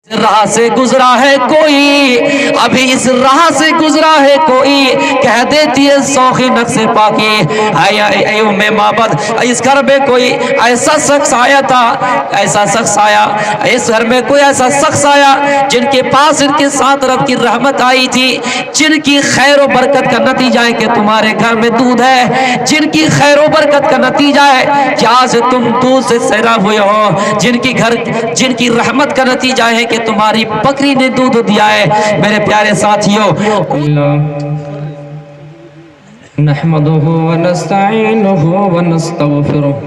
راہ سے گزرا ہے کوئی، ابھی اس راہ سے گزرا ہے کوئی، کہہ دیتی ہے سوخی نقص پاکی، اے ام معبد، اس گھر میں کوئی ایسا شخص آیا تھا، ایسا شخص آیا، اس گھر میں کوئی ایسا شخص آیا جن کے پاس ان کے ساتھ رب کی رحمت آئی تھی، جن کی خیر و برکت کا نتیجہ ہے کہ تمہارے گھر میں دودھ ہے، جن کی خیر و برکت کا نتیجہ ہے کہ آج تم دودھ سے سیراب ہوئے ہو، جن کی رحمت کا نتیجہ ہے کہ تمہاری بکری نے دودھ دیا ہے۔ میرے پیارے ساتھیوں، نحمده ونستعینه ونستغفره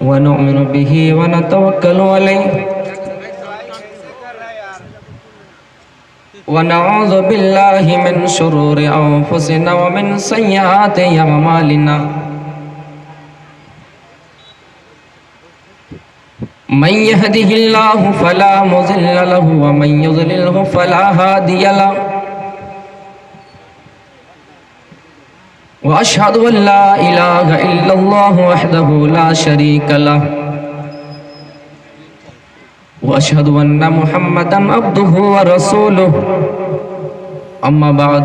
ونؤمن به ونتوکل علیہ ونعوذ باللہ من شرور انفسنا ومن سیئات اعمالنا من يهده الله فلا مضل له ومن يضلل فلا هادي له واشهد ان لا اله الا الله وحده لا شريك له واشهد ان محمدا عبده ورسوله اما بعد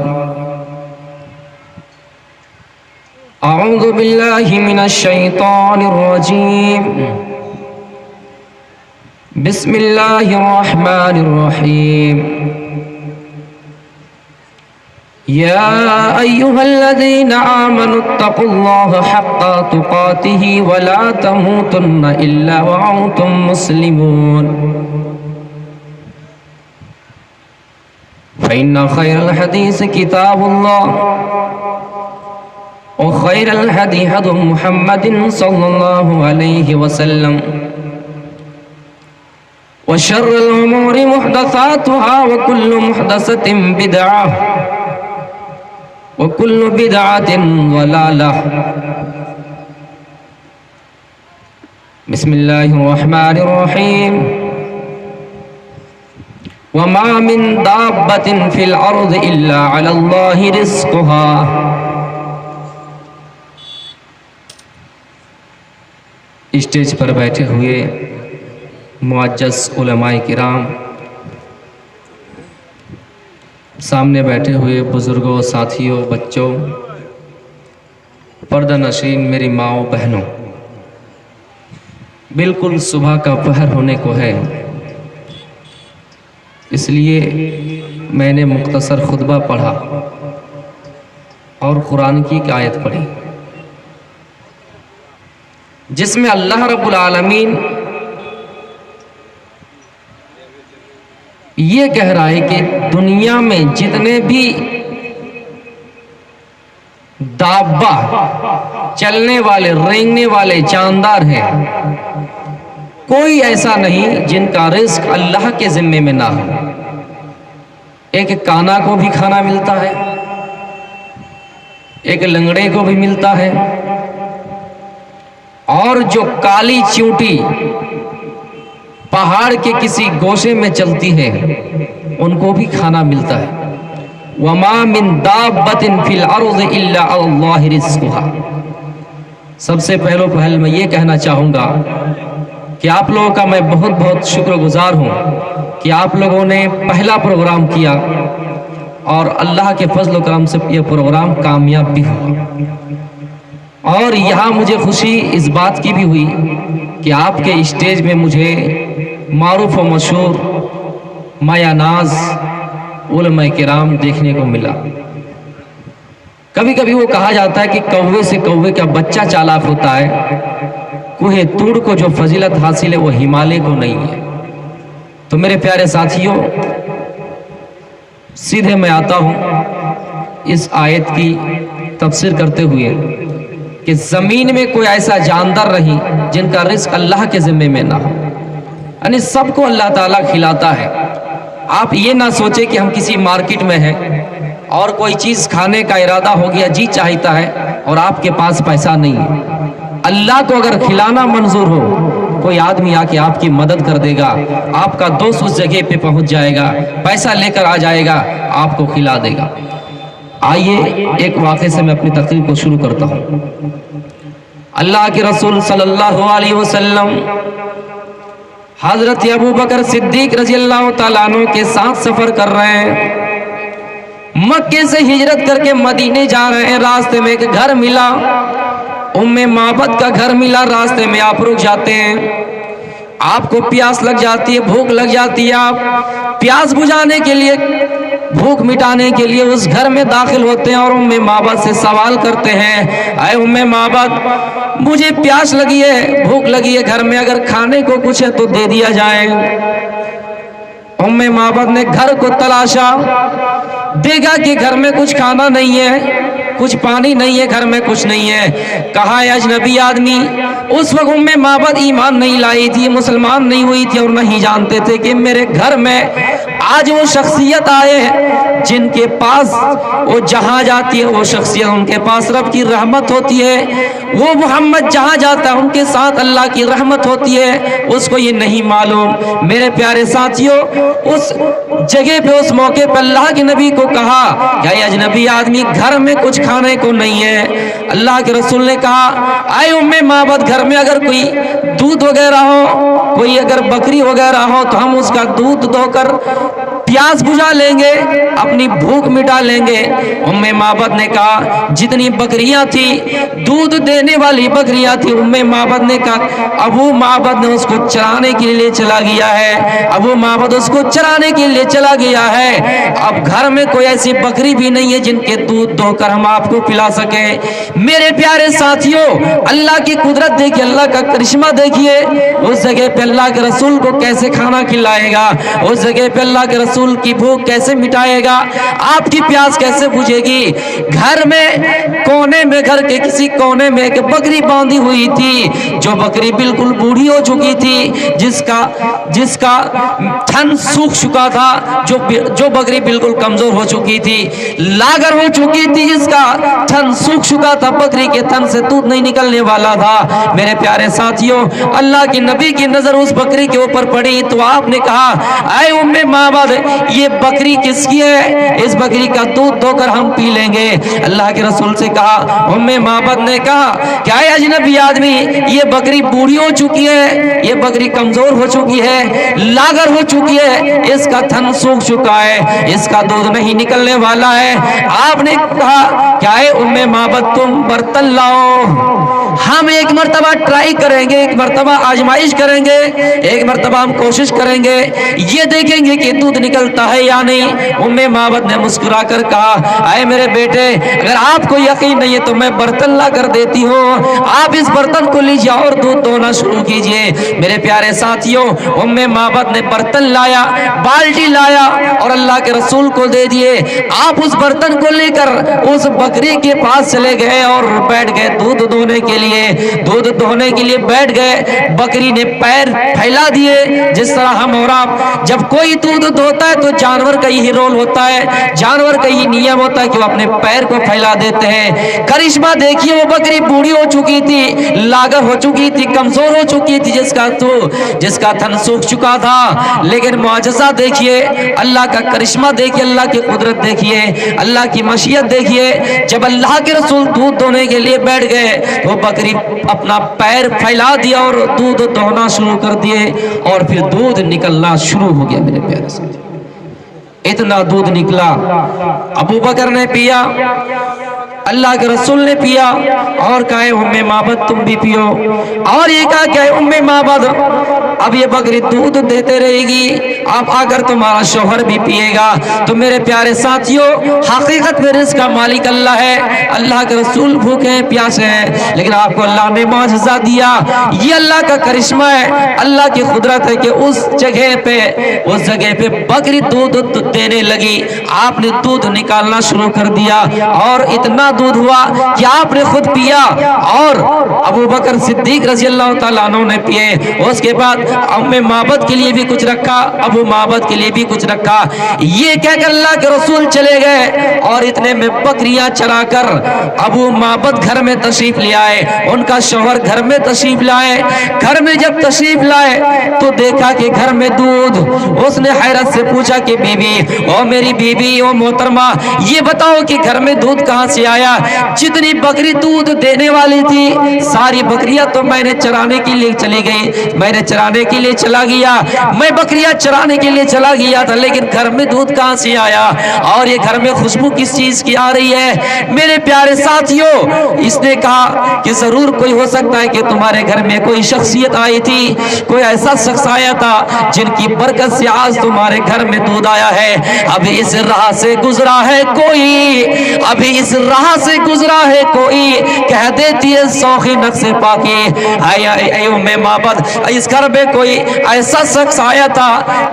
اعوذ بالله من الشيطان الرجيم بسم اللہ الرحمن الرحیم یا ایہا الذین آمنوا اتقوا اللہ حق تقاتہ ولا تموتن الا وانتم مسلمون فإن خیر الحدیث کتاب اللہ وخیر الہدی ہدی محمد صلی اللہ علیہ وسلم وشر الأمور محدثاتها وكل محدثة بدعة وكل بدعة ضلالة بسم الله الرحمن الرحيم وما من دابة في الأرض إلا على الله رزقها اسٹیج پر بیٹھے ہوئے معزز علماء کرام، سامنے بیٹھے ہوئے بزرگوں، ساتھیوں، بچوں، پردہ نشین میری ماؤں، بہنوں، بالکل صبح کا پہر ہونے کو ہے، اس لیے میں نے مختصر خطبہ پڑھا اور قرآن کی ایک آیت پڑھی جس میں اللہ رب العالمین یہ کہہ رہا ہے کہ دنیا میں جتنے بھی دابہ، چلنے والے، رینگنے والے جاندار ہیں، کوئی ایسا نہیں جن کا رزق اللہ کے ذمے میں نہ ہو۔ ایک کانا کو بھی کھانا ملتا ہے، ایک لنگڑے کو بھی ملتا ہے، اور جو کالی چیونٹی پہاڑ کے کسی گوشے میں چلتی ہے ان کو بھی کھانا ملتا ہے۔ وَمَا مِن دَابَّةٍ فِي الْأَرْضِ إِلَّا عَلَى اللَّهِ رِزْقُهَا۔ سب سے پہل میں یہ کہنا چاہوں گا کہ آپ لوگوں کا میں بہت بہت شکر گزار ہوں کہ آپ لوگوں نے پہلا پروگرام کیا اور اللہ کے فضل و کرم سے یہ پروگرام کامیاب بھی ہوا، اور یہاں مجھے خوشی اس بات کی بھی ہوئی کہ آپ کے اسٹیج میں مجھے معروف و مشہور مایا ناز علماء کرام دیکھنے کو ملا۔ کبھی کبھی وہ کہا جاتا ہے کہ کوے سے کوے کا بچہ چالاک ہوتا ہے، کوہ طور کو جو فضیلت حاصل ہے وہ ہمالیہ کو نہیں ہے۔ تو میرے پیارے ساتھیوں، سیدھے میں آتا ہوں اس آیت کی تفسیر کرتے ہوئے کہ زمین میں کوئی ایسا جاندار نہیں جن کا رزق اللہ کے ذمے میں نہ ہو، یعنی سب کو اللہ تعالیٰ کھلاتا ہے۔ آپ یہ نہ سوچیں کہ ہم کسی مارکیٹ میں ہیں اور کوئی چیز کھانے کا ارادہ ہو گیا، جی چاہتا ہے، اور آپ کے پاس پیسہ نہیں ہے۔ اللہ کو اگر کھلانا منظور ہو، کوئی آدمی آ کے آپ کی مدد کر دے گا، آپ کا دوست اس جگہ پہ پہنچ جائے گا، پیسہ لے کر آ جائے گا، آپ کو کھلا دے گا۔ آئیے ایک واقعے سے میں اپنی تقریر کو شروع کرتا ہوں۔ اللہ کے رسول صلی اللہ علیہ وسلم हजरत अबू बकर सिद्दीक रजी अल्लाह ताला अन्हु के साथ सफर कर रहे हैं। मक्के से हिजरत करके मदीने जा रहे हैं। रास्ते में एक घर मिला, उम्मे माबद का घर मिला। रास्ते में आप रुक जाते हैं, आपको प्यास लग जाती है, भूख लग जाती है। आप प्यास बुझाने के लिए, भूख मिटाने के लिए उस घर में दाखिल होते हैं और उम्मे माबद से सवाल करते हैं, अय उम्मे माबद, मुझे प्यास लगी है, भूख लगी है, घर में अगर खाने को कुछ है तो दे दिया जाए। उम्मे माबद ने घर को तलाशा, देखा कि घर में कुछ खाना नहीं है, कुछ पानी नहीं है, घर में कुछ नहीं है। कहा है अजनबी आदमी, उस वक्त उम्मे माबद ईमान नहीं लाई थी, मुसलमान नहीं हुई थी और नहीं जानते थे कि मेरे घर में आज वो शख्सियत आए हैं जिनके पास वो जहां जाती है वो शख्सियत, उनके पास रब की रहमत होती है। वो मोहम्मद जहां जाता है उनके साथ अल्लाह की रहमत होती है, उसको ये नहीं मालूम। मेरे प्यारे साथियों, उस जगह पे, उस मौके पे अल्लाह के नबी को कहा, क्या ये अजनबी आदमी घर में कुछ खाने को नहीं है? अल्लाह के रसूल ने कहा, आए उम्मे माबद, घर में अगर कोई दूध वगैरह हो, कोई अगर बकरी वगैरह हो तो हम उसका दूध दोकर प्यास बुझा लेंगे, अपनी भूख मिटा लेंगे। उम्मे माबद ने कहा, जितनी बकरियां थी, दूध देने वाली बकरियां थी, उम्मे माबद ने कहा, अबू माबद ने उसको चराने के लिए चला गया है, अबू माबद उसको चराने के लिए चला गया है। अब घर में कोई ऐसी बकरी भी नहीं है जिनके दूध दोकर हम आपको पिला सके। मेरे प्यारे साथियों, अल्लाह की कुदरत देखिए, अल्लाह का करिश्मा देखिए। उस जगह पे अल्लाह के रसूल को कैसे खाना खिलाएगा, उस जगह पे अल्लाह के रसूल की भूख कैसे मिटाएगा, आपकी प्यास कैसे बुझेगी। घर में कोने में, घर के किसी कोने में एक बकरी बांधी हुई थी, जो बकरी बिल्कुल बूढ़ी हो चुकी थी, जिसका थन सूख चुका था, जो बकरी बिल्कुल कमजोर हो चुकी थी, लागर हो चुकी थी, जिसका थन सूख चुका था, बकरी के थन से दूध नहीं निकलने वाला था। मेरे प्यारे साथियों, अल्लाह के नबी की नजर उस बकरी के ऊपर पड़ी तो आपने कहा, ऐ उम्मे माबद, ये बकरी किसकी है? इस बकरी का दूध दोकर हम पी लेंगे। अल्लाह के रसूल से कहा, उम्मे माबद ने कहा, क्या है अजनबी आदमी, ये बकरी बूढ़ी हो चुकी है, ये बकरी कमजोर हो चुकी है, लागर हो चुकी है, इसका थन सूख चुका है, इसका दूध नहीं निकलने वाला है। आपने कहा, क्या है उम्मे माबद, तुम बर्तन लाओ, हम एक मर्तबा ट्राई करेंगे, एक मर्तबा आजमाइश करेंगे, एक मर्तबा हम कोशिश करेंगे, ये देखेंगे कि दूध निकलता है या नहीं। उम्मे माबद ने मुस्कुरा कर कहा, आए मेरे बेटे, अगर आपको यकीन नहीं है तो मैं बर्तन ला कर देती हूँ, आप इस बर्तन को लीजिए और दूध दोना शुरू कीजिए। मेरे प्यारे साथियों, उम्मे माबद ने बर्तन लाया, बाल्टी लाया और अल्लाह के रसूल को दे दिए। आप उस बर्तन को लेकर उस बकरी के पास चले गए और बैठ गए दूध दोने के लिए। दूध दोहने के लिए बैठ गए, बकरी ने पैर फैला दिए। जिस तरह हम और आप जब कोई दूध दोहता है तो जानवर का यही रोल होता है, जानवर का यही नियम होता है कि वो अपने पैर को फैला देते हैं। करिश्मा देखिए, वो बकरी बूढ़ी हो चुकी थी, लागर हो चुकी थी, कमजोर हो चुकी थी, जिसका थन सूख चुका था, लेकिन मुआजिज़ा देखिए, अल्लाह का करिश्मा देखिए, अल्लाह की कुदरत देखिए, अल्लाह की मशीयत देखिए। जब अल्लाह के रसूल दूध दोहने के लिए बैठ गए तो बकरी अपना पैर फैला दिया और दूध दोहना शुरू कर दिए और फिर दूध निकलना शुरू हो गया। मेरे प्यारे साथी, इतना दूध निकला, अबू बकर ने पिया, अल्लाह के रसूल ने पिया और कहा, उम्मे माबद तुम भी पियो। और ये कहा, क्या उम्मे माबद, अब ये बकरी दूध देते रहेगी, आप आकर तुम्हारा शौहर भी पिएगा। तो मेरे प्यारे साथियों, हकीकत में रिज़्क़ का मालिक अल्लाह है, अल्लाह के रसूल भूखे हैं, प्यासे हैं, लेकिन आपको अल्लाह ने मुआजिज़ा दिया। ये अल्लाह का करिश्मा है, अल्लाह की कुदरत है कि उस जगह पे बकरी दूध देने लगी, आपने दूध निकालना शुरू कर दिया और इतना दूध हुआ कि आपने खुद पिया और अबू बकर सिद्दीक रज़ी अल्लाह ताला अन्हु ने पिए। उसके बाद उम्मे माबद के लिए भी कुछ रखा, अबू माबद के लिए भी कुछ रखा। ये कहकर अल्लाह के रसूल चले गए और इतने में बकरियां चराकर अबू माबद घर में तशरीफ ले आए, उनका शौहर घर में तशरीफ लाए। घर में जब तशरीफ लाए तो देखा कि घर में दूध। उसने हैरत से पूछा कि बीबी, ओ मेरी बीबी, ओ मोहतरमा, ये बताओ कि घर में दूध कहाँ से आया? फरमाया जितनी बकरी दूध देने वाली थी सारी बकरियां तो मैंने चराने के लिए चली गई, मैंने चराने के लिए चला गया, मैं बकरियां चराने के लिए चला गया था, लेकिन घर में दूध कहां से आया और ये घर में खुशबू किस चीज की आ रही है। मेरे प्यारे साथियों, इसने कहा कि जरूर कोई हो सकता है कि तुम्हारे घर में कोई शख्सियत आई थी, कोई ऐसा शख्स आया था जिनकी बरकत से आज तुम्हारे घर में दूध आया है। अभी इस राह से गुजरा है कोई, अभी इस राह से गुजरा है कोई, कह देती है सौखी नक्शे पाकी में माबद, इस घर में कोई ऐसा शख्स आया था,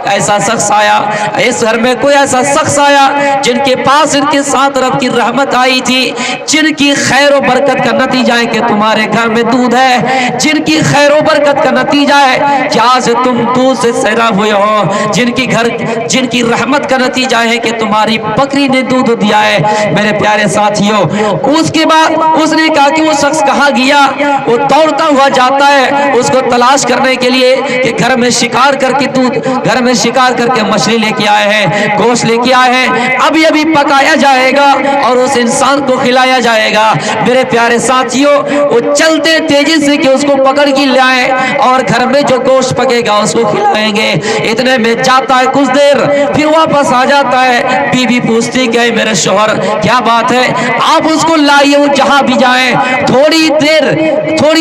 ऐसा शख्स आया, इस घर में कोई ऐसा शख्स आया जिनके पास इनके साथ रब की रहमत आई थी, जिनकी खैर और बरकत का नतीजा है कि तुम्हारे घर में दूध है, जिनकी खैर और बरकत का नतीजा है कि आज तुम दूध से सैराब हुए हो, जिनकी रहमत का नतीजा है कि तुम्हारी बकरी ने दूध दिया है। मेरे प्यारे साथियों, उसके बाद उसने कहा कि वो शख्स कहाँ गया, वो दौड़ता हुआ जाता है उसको तलाश करने के लिए कि घर में शिकार करके दूध, घर में शिकार करके मछली लेके आए हैं, गोश्त लेके आए हैं, अभी अभी पकाया जाएगा और उस इंसान को खिलाया जाएगा। मेरे प्यारे साथियों, वो चलते तेजी से कि उसको पकड़ के ले आए और घर में जो गोश्त पकेगा उसको खिलाएंगे। इतने में जाता है कुछ देर, फिर वापस आ जाता है। बीवी पूछती कि मेरे शौहर क्या बात है, आप उसको लाइए, वो जहां भी जाए। थोड़ी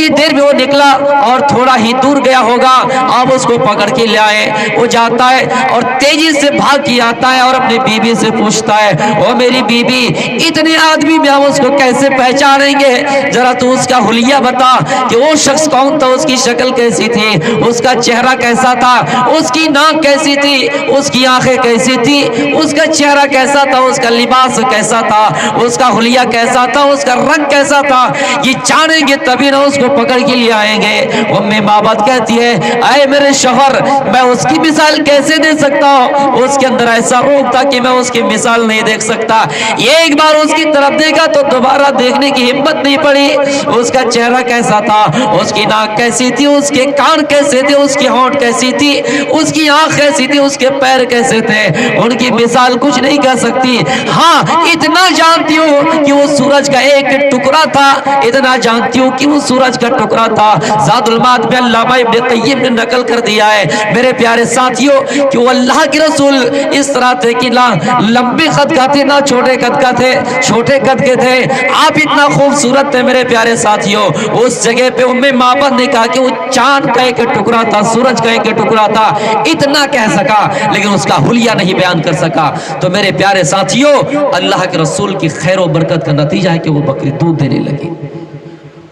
देर में वो निकला और थोड़ा ही दूर गया होगा, आप उसको पकड़ के ले आए। वो जाता है और तेजी से भाग के आता है और अपनी बीवी से पूछता है, ओ मेरी बीवी, इतने आदमी में हम उसको कैसे पहचानेंगे, जरा तू उसका हुलिया बता कि वो शख्स कौन था, उसकी शक्ल कैसी थी, उसका चेहरा कैसा था, उसकी नाक कैसी थी, उसकी आंखें कैसी थी, उसका चेहरा कैसा था, उसका लिबास कैसा था, उसका हुलिया कैसा था, उसका रंग कैसा था। ये जानेंगे तभी ना उसको पकड़ के लिए आएंगे। उम्मे माबाद कहती है, अरे मेरे शौहर, मैं उसकी मिसाल कैसे दे सकता हूँ, उसके अंदर ऐसा रोग था कि मैं उसकी मिसाल नहीं देख सकता। एक बार उसकी तरफ देखा तो दोबारा देखने की हिम्मत नहीं पड़ी। उसका चेहरा कैसा था, उसकी नाक कैसी थी, उसके कान कैसे थे, उसकी होंठ कैसी थी, उसकी आंख कैसी थी, उसके पैर कैसे थे, उनकी मिसाल कुछ नहीं कर सकती। हाँ, इतना जानती हूँ कि वो सूरज का एक टुकड़ा था, इतना जानती हूँ कि वो सूरज का टुकड़ा था। ज़ादुल माद में अल्लामा इब्न क़य्यिम ने नकल कर दिया है मेरे प्यारे साथियों कि वो अल्लाह के रसूल इस तरह थे कि ना लंबे कद का थे ना छोटे कद का थे, छोटे कद के थे। आप इतना खूबसूरत थे मेरे प्यारे साथियों। उस जगह पे उम्मे माबद ने कहा कि वो चांद का एक टुकड़ा था, सूरज का एक टुकड़ा था, इतना कह सका, लेकिन उसका हुलिया नहीं बयान कर सका। तो मेरे प्यारे साथियों, अल्लाह के रसूल की खैर और बरकत का नतीजा है कि वो बकरी दूध देने लगी।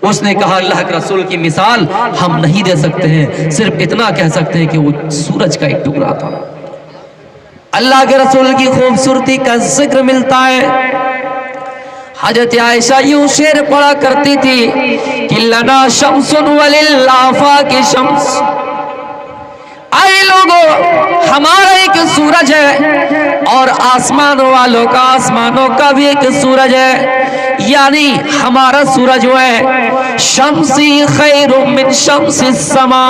उसने कहा अल्लाह के रसूल की मिसाल हम नहीं दे सकते हैं, सिर्फ इतना कह सकते हैं कि वो सूरज का एक टुकड़ा था। अल्लाह के रसूल की खूबसूरती का जिक्र मिलता है। हजरत आयशा यूं शेर पढ़ा करती थी कि लना शम्सुन वलिल आफाकी शम्स, आए लोगों, हमारा एक सूरज है और आसमानों वालों का, आसमानों का भी एक सूरज है। यानी हमारा सूरज वो है शम्सी खैरुम मिन शम्सी समा,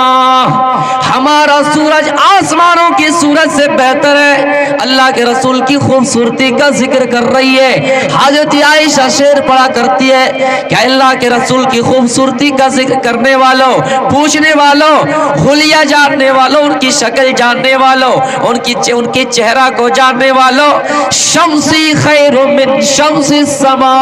हमारा सूरज आसमानों के सूरज से बेहतर है। अल्लाह के रसूल की खूबसूरती का जिक्र कर रही है। हजरत आयशा शेर पढ़ा करती है कि अल्लाह के रसूल की खूबसूरती का जिक्र करने वालों, पूछने वालों, हुलिया जानने वालों, उनकी शक्ल जानने वालों, उनके चेहरा को जानने वालों, शम्सी खैरुम मिन शम्सी समा,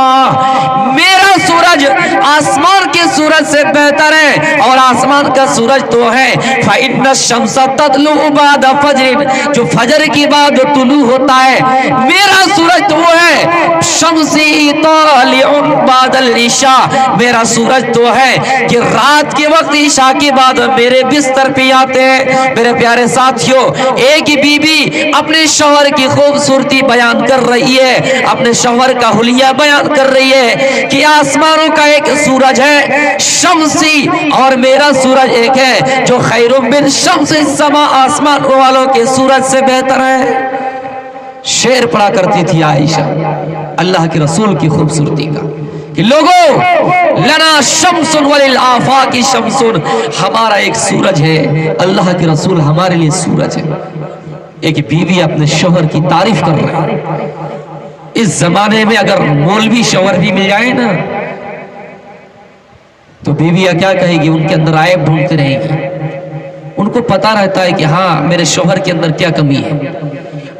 मेरा सूरज आसमान के सूरज से बेहतर है। और आसमान का सूरज तो है फ़इन्न शम्सा तत्लू बाद फज्र, जो फजर की बाद तुलू होता है। मेरा सूरज तो वो है शम्सी तालिउन बादल ईशा, मेरा सूरज तो है कि रात के वक्त ईशा के बाद मेरे बिस्तर पे आते हैं। मेरे प्यारे साथियों, एक बीबी अपने शौहर की खूबसूरती बयान कर रही है, अपने शौहर का हुलिया बयान कर रही है कि आसमानों का एक सूरज है शम्सी और मेरा सूरज एक है जो खैरुम मिन शम्सी समा, आसमान वालों के सूरज से बेहतर है। शेर पढ़ा करती थी आयशा अल्लाह के रसूल की खूबसूरती का कि लोगों, लना शम्सुन वलिल आफाकी शम्सुन, हमारा एक सूरज है, अल्लाह के रसूल हमारे लिए सूरज है। एक बीवी अपने शौहर की तारीफ कर रही है। इस जमाने में अगर मौलवी शौहर भी मिल जाए ना तो बीवियां क्या कहेगी, उनके अंदर आयब ढूंढती रहेगी। उनको पता रहता है कि हाँ मेरे शौहर के अंदर क्या कमी है।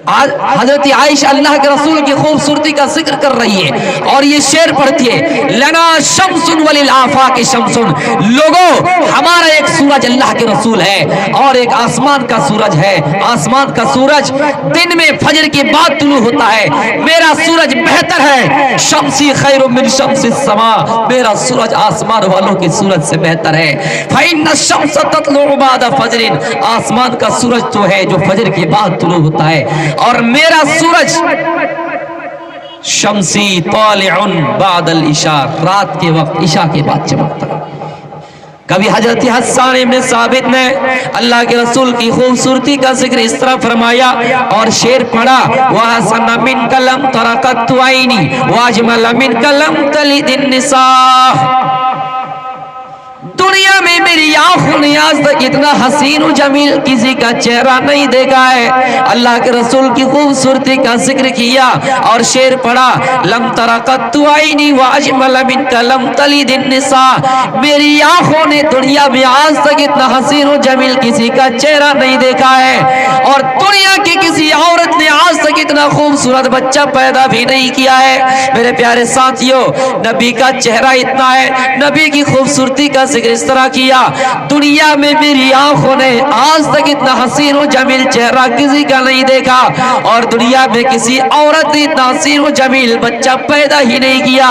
आज हजरत आयशा अल्लाह के रसूल की खूबसूरती का जिक्र कर रही है और ये शेर पढ़ती है, लना शम्सुन वलिल आफाक़ि शम्सुन, लोगों हमारा एक सूरज अल्लाह के रसूल है और एक आसमान का सूरज है। आसमान का सूरज दिन में फजर के बाद तुलू होता है, मेरा सूरज बेहतर है। शम्सी खैरुम मिन शम्सिस समा, मेरा सूरज आसमान वालों के सूरज से बेहतर है। फइन्न शम्स तत्लु बाद फजरिन, आसमान का सूरज तो है जो फजर के बाद तुलू होता है और मेरा सूरज शम्सी तालिउन बादल इशा, रात के वक्त इशा के बाद चमकता है। कभी हजरत हसन इब्न साबित ने अल्लाह के रसूल की खूबसूरती का जिक्र इस तरह फरमाया और शेर पढ़ा, वह हसन मिन कलम तरकत आईनी वाजमल मिन कलम तलिदिन निसा, दुनिया में मेरी आंखों ने आज तक इतना हसीन और जमील किसी का चेहरा नहीं देखा है। अल्लाह के रसूल की खूबसूरती का जिक्र किया और शेर पढ़ा, लम तरकत आईनी वाजमल मिन कलम तलिदिन निसा, मेरी आंखों ने दुनिया में आज तक इतना हसीन और जमील किसी का चेहरा नहीं देखा है और दुनिया की किसी औरत ने आज तक इतना खूबसूरत बच्चा पैदा भी नहीं किया है। मेरे प्यारे साथियों, नबी का चेहरा इतना है, नबी की खूबसूरती का जिक्र इस तरह किया, दुनिया में मेरी आंखों ने आज तक इतना हसीन और जमील चेहरा किसी का नहीं देखा और दुनिया में किसी औरत ने इतना हसीन और जमील बच्चा पैदा ही नहीं किया।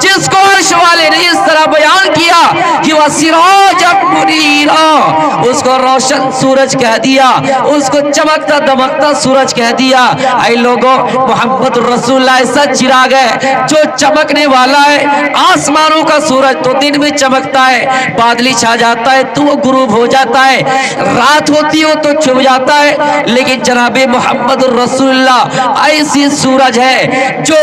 जिसको अर्श वाले ने इस तरह बयान किया कि वह सिराज मुनीरा, उसको रोशन सूरज कह दिया, उसको चमकता दमकता सूरज कह दिया। ऐ लोगों, मोहम्मद रसूलुल्लाह ऐसा चिराग है जो चमकने वाला है। आसमानों का सूरज तो दिन में चमकता है, बादली छा जाता है तो वो गुरूब हो जाता है, रात होती हो तो छुप जाता है, लेकिन जनाबे मोहम्मद रसूलुल्लाह ऐसी सूरज है जो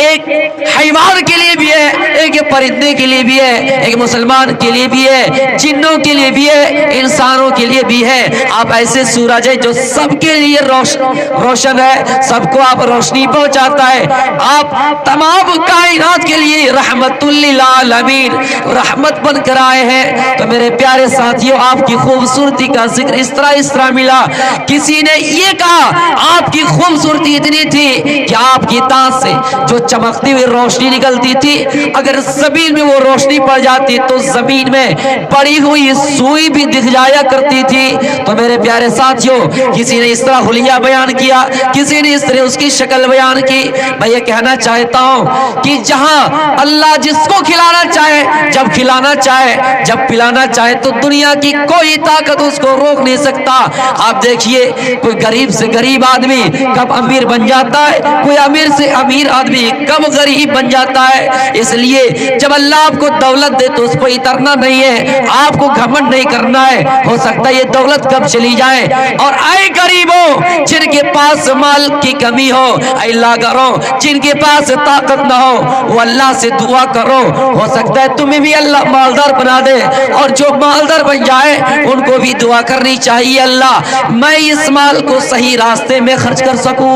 एक हैवान के लिए भी है, एक परिंदे के लिए भी है, एक मुसलमान के लिए भी है, जिन्नों के लिए भी है, इंसानों के लिए भी है। आप ऐसे सूरज है जो सबके लिए रोशन है, सबको आप रोशनी पहुंचाता है। आप तमाम कायनात के लिए रहमतुल लिल आलमीन, रहमत बनकर आए हैं। तो मेरे प्यारे साथियों, आपकी खूबसूरती का जिक्र इस तरह मिला। किसी ने ये कहा आपकी खूबसूरती इतनी थी कि आपकी दांत से जो चमकती हुई रोशनी निकलती थी, अगर जमीन में वो रोशनी पड़ जाती तो जमीन में पड़ी हुई सुई भी दिख जाया करती थी। तो मेरे प्यारे साथियों, किसी ने इस तरह हुलिया बयान किया, किसी ने इस तरह उसकी शक्ल बयान की। मैं ये कहना चाहता हूं कि जहां अल्लाह जिसको खिलाना चाहे, जब खिलाना चाहे, जब पिलाना चाहे, तो दुनिया की कोई ताकत उसको रोक नहीं सकता। आप देखिए, कोई गरीब से गरीब आदमी कब अमीर बन जाता है, कोई अमीर से अमीर आदमी कब गरीब बन जाता है। इसलिए जब अल्लाह आपको दौलत दे तो उस पर इतरना नहीं है, आपको घमंड नहीं करना है। हो सकता है ये दौलत कब चली जाए। और ऐ गरीबों, जिनके पास माल की कमी हो, अल्लाह करो, जिनके पास ताकत ना हो वो अल्लाह से दुआ करो, हो सकता है तुम्हें भी अल्लाह मालदार बना दे। और जो मालदार बन जाए उनको भी दुआ करनी चाहिए, अल्लाह मैं इस माल को सही रास्ते में खर्च कर सकूं,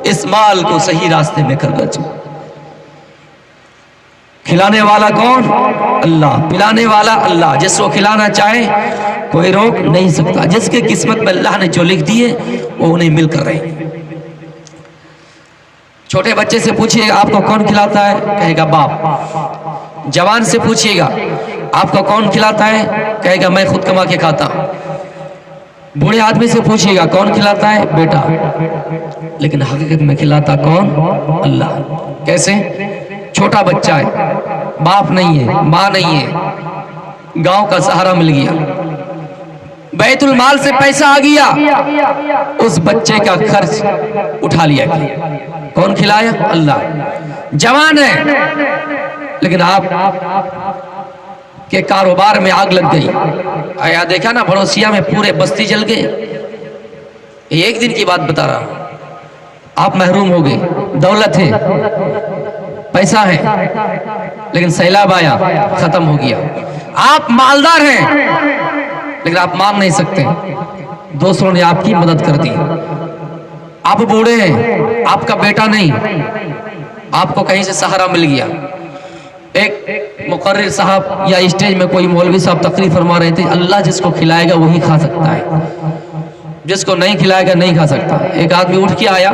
इस माल को सही रास्ते में खर्च। खिलाने वाला कौन? अल्लाह। पिलाने वाला अल्लाह। जिसको खिलाना चाहे कोई रोक नहीं सकता। जिसके किस्मत में अल्लाह ने जो लिख दिए वो उन्हें मिलकर रहे। छोटे बच्चे से पूछिएगा आपको कौन खिलाता है, कहेगा बाप। जवान से पूछिएगा आपको कौन खिलाता है, कहेगा मैं खुद कमा के खाता हूं। बूढ़े आदमी से पूछिएगा कौन खिलाता है, बेटा। लेकिन हकीकत में खिलाता कौन? अल्लाह। कैसे? छोटा बच्चा है, बाप नहीं है, माँ नहीं है, गांव का सहारा मिल गया, बैतुल माल से पैसा आ गया, उस बच्चे का खर्च उठा लिया गया। कौन खिलाया? अल्लाह। जवान है लेकिन आप के कारोबार में आग लग गई। आया देखा ना, भड़ोसिया में पूरे बस्ती जल गए। एक दिन की बात बता रहा हूं। आप महरूम हो गए, दौलत है, पैसा है, लेकिन सैलाब आया, खत्म हो गया। आप मालदार हैं लेकिन आप मांग नहीं सकते, दूसरों ने आपकी मदद कर दी। आप बूढ़े हैं, آپ کا بیٹا نہیں، آپ کو کہیں سے سہارا مل گیا، ایک مقرر صاحب یا اسٹیج میں کوئی مولوی صاحب تقریر فرما رہے تھے، اللہ جس کو کھلائے گا وہی کھا سکتا ہے، جس کو نہیں کھلائے گا نہیں کھا سکتا۔ ایک آدمی اٹھ کے آیا،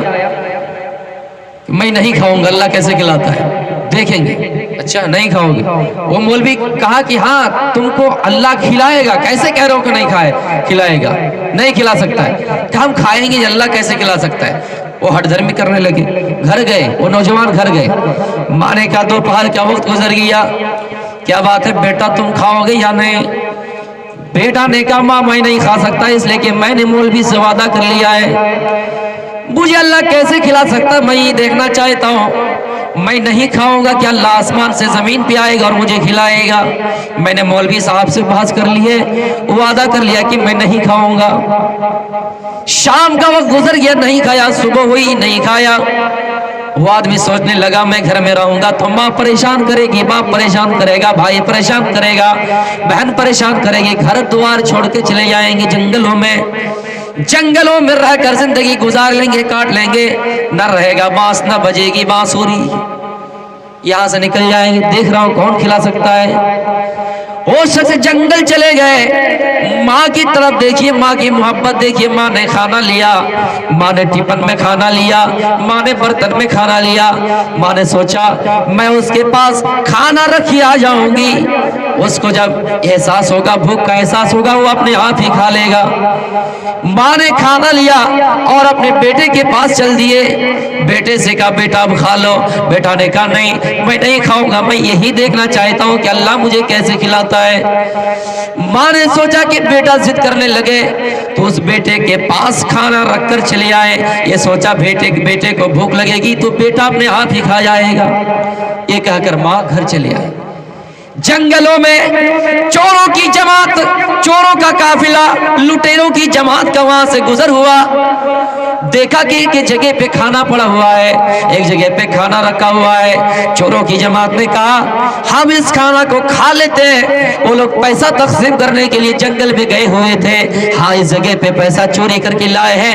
میں نہیں کھاؤں گا، اللہ کیسے کھلاتا ہے دیکھیں گے۔ اچھا نہیں کھاؤ گے؟ وہ مولوی کہا کہ ہاں تم کو اللہ کھلائے گا، کیسے کہہ رہے ہو کہ نہیں کھلائے گا، نہیں کھلا سکتا ہے۔ کہ ہم کھائیں گے، اللہ کیسے کھلا سکتا ہے؟ وہ ہٹ دھرمی کرنے لگے، گھر گئے، وہ نوجوان گھر گئے، ماں نے کہا دوپہر کا وقت گزر گیا، کیا بات ہے بیٹا تم کھاؤ گے یا نہیں؟ بیٹا نے کہا ماں میں نہیں کھا سکتا، اس لیے کہ میں نے مولوی سے وعدہ کر لیا ہے، مجھے اللہ کیسے کھلا سکتا، میں یہ دیکھنا چاہتا ہوں، میں نہیں کھاؤں گا کہ اللہ آسمان سے زمین پہ آئے گا اور مجھے کھلائے گا۔ میں نے مولوی صاحب سے بحث کر لی ہے، وعدہ کر لیا کہ میں نہیں کھاؤں گا۔ شام کا وقت گزر گیا، نہیں کھایا، صبح ہوئی نہیں کھایا۔ وہ آدمی سوچنے لگا میں گھر میں رہوں گا تو ماں پریشان کرے گی، باپ پریشان کرے گا، بھائی پریشان کرے گا، بہن پریشان کرے گی، گھر دوار چھوڑ کے چلے جائیں گے جنگلوں میں رہ کر زندگی گزار لیں گے، کاٹ لیں گے، نہ رہے گا بانس، نہ بجے گی بانسری، یہاں سے نکل جائیں گے۔ دیکھ رہا ہوں کون کھلا سکتا ہے؟ وہ شخص جنگل چلے گئے، ماں کی طرف دیکھیے، ماں کی محبت دیکھیے، ماں نے کھانا لیا، ماں نے ٹفن میں کھانا لیا، ماں نے برتن میں کھانا لیا، ماں نے سوچا میں اس کے پاس کھانا رکھی آ جاؤں گی، اس کو جب احساس ہوگا، بھوک کا احساس ہوگا، وہ اپنے آپ ہی کھا لے گا۔ ماں نے کھانا لیا اور اپنے بیٹے کے پاس چل دیے، بیٹے سے کہا بیٹا اب کھا لو، بیٹا نے کہا نہیں میں نہیں کھاؤں گا، میں یہی دیکھنا چاہتا ہوں کہ اللہ مجھے کیسے کھلاتا ہے۔ ماں نے سوچا کہ بیٹا ضد کرنے لگے تو اس بیٹے کے پاس کھانا رکھ کر چلے آئے، یہ سوچا بیٹے کو بھوک لگے گی تو بیٹا اپنے ہاتھ ہی کھا جائے گا، یہ کہہ کر ماں گھر چلے آئے۔ جنگلوں میں چوروں کی جماعت، چوروں کا قافلہ، لٹیروں کی جماعت کا وہاں سے گزر ہوا، دیکھا کہ ایک جگہ پہ کھانا پڑا ہوا ہے، ایک جگہ پہ کھانا رکھا ہوا ہے۔ چوروں کی جماعت نے کہا ہم اس کھانا کو کھا لیتے ہیں، وہ لوگ پیسہ تقسیم کرنے کے لیے جنگل میں گئے ہوئے تھے، ہاں اس جگہ پہ پیسہ چوری کر کے لائے ہیں،